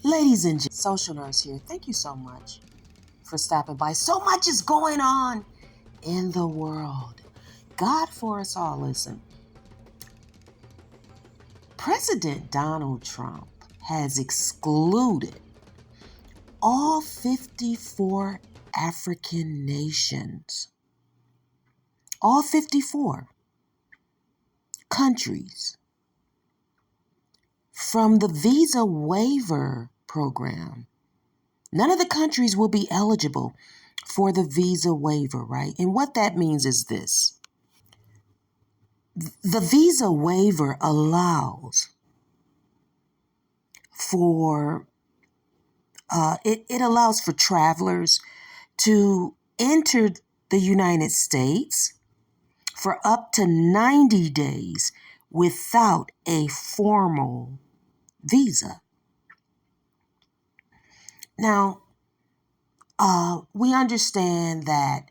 Ladies and gentlemen, Social Nurse here. Thank you so much for stopping by. So much is going on in the world. God for us all. Listen, President Donald Trump has excluded all 54 African nations, all 54 countries from the visa waiver program. None of the countries will be eligible for the visa waiver, right? And what that means is this. The visa waiver allows for, it allows for travelers to enter the United States for up to 90 days without a formal visa. Now, we understand that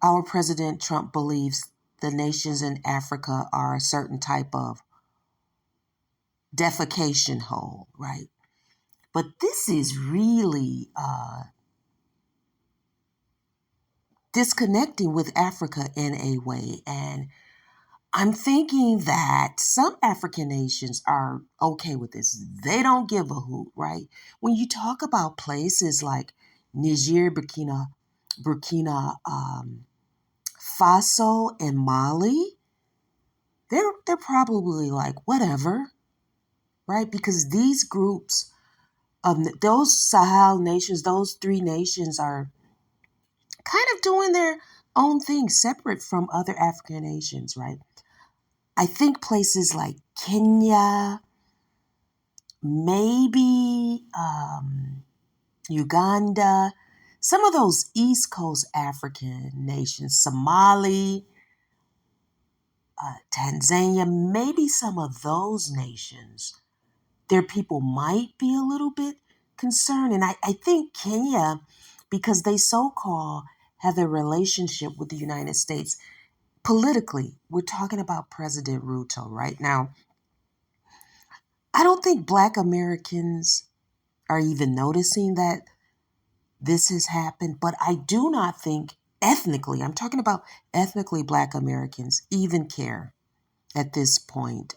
our President Trump believes the nations in Africa are a certain type of defecation hole, right? But this is really disconnecting with Africa in a way. And I'm thinking that some African nations are okay with this. They don't give a hoot, right? When you talk about places like Niger, Burkina Faso, and Mali, they're probably like, whatever, right? Because these groups, those Sahel nations, those three nations are kind of doing their own thing separate from other African nations, right? I think places like Kenya, maybe Uganda, some of those East Coast African nations, Somali, Tanzania, maybe some of those nations, their people might be a little bit concerned. And I think Kenya, because they so-called have a relationship with the United States, politically, we're talking about President Ruto right now. I don't think Black Americans are even noticing that this has happened, but I do not think ethnically, I'm talking about ethnically Black Americans, even care at this point.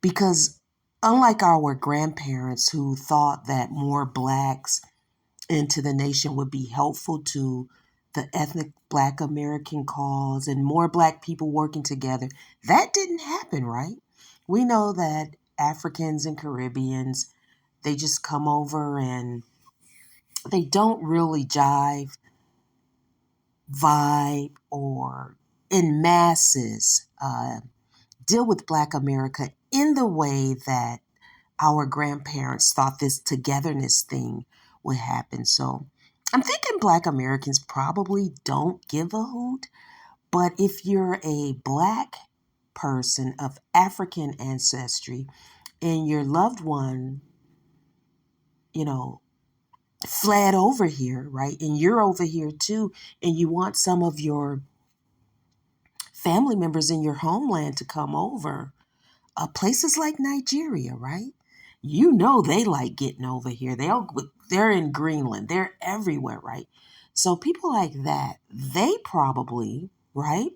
Because unlike our grandparents who thought that more Blacks into the nation would be helpful to the ethnic Black American cause and more Black people working together, that didn't happen, right? We know that Africans and Caribbeans, they just come over and they don't really vibe, or in masses deal with Black America in the way that our grandparents thought this togetherness thing would happen. So I'm thinking Black Americans probably don't give a hoot, but if you're a Black person of African ancestry and your loved one, fled over here, right? And you're over here too, and you want some of your family members in your homeland to come over, places like Nigeria, right? They like getting over here. They're in Greenland. They're everywhere, right? So people like that, they probably, right?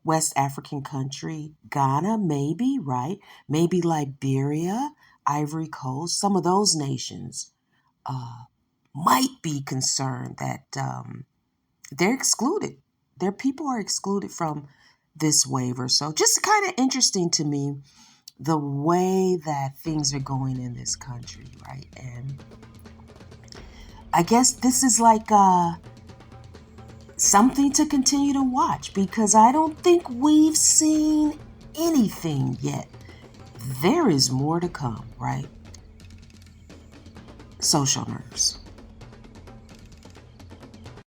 West African country, Ghana, maybe, right? Maybe Liberia, Ivory Coast, some of those nations might be concerned that they're excluded. Their people are excluded from this waiver. So just kind of interesting to me the way that things are going in this country, right? And I guess this is like something to continue to watch, because I don't think we've seen anything yet. There is more to come, right? Social Nurse.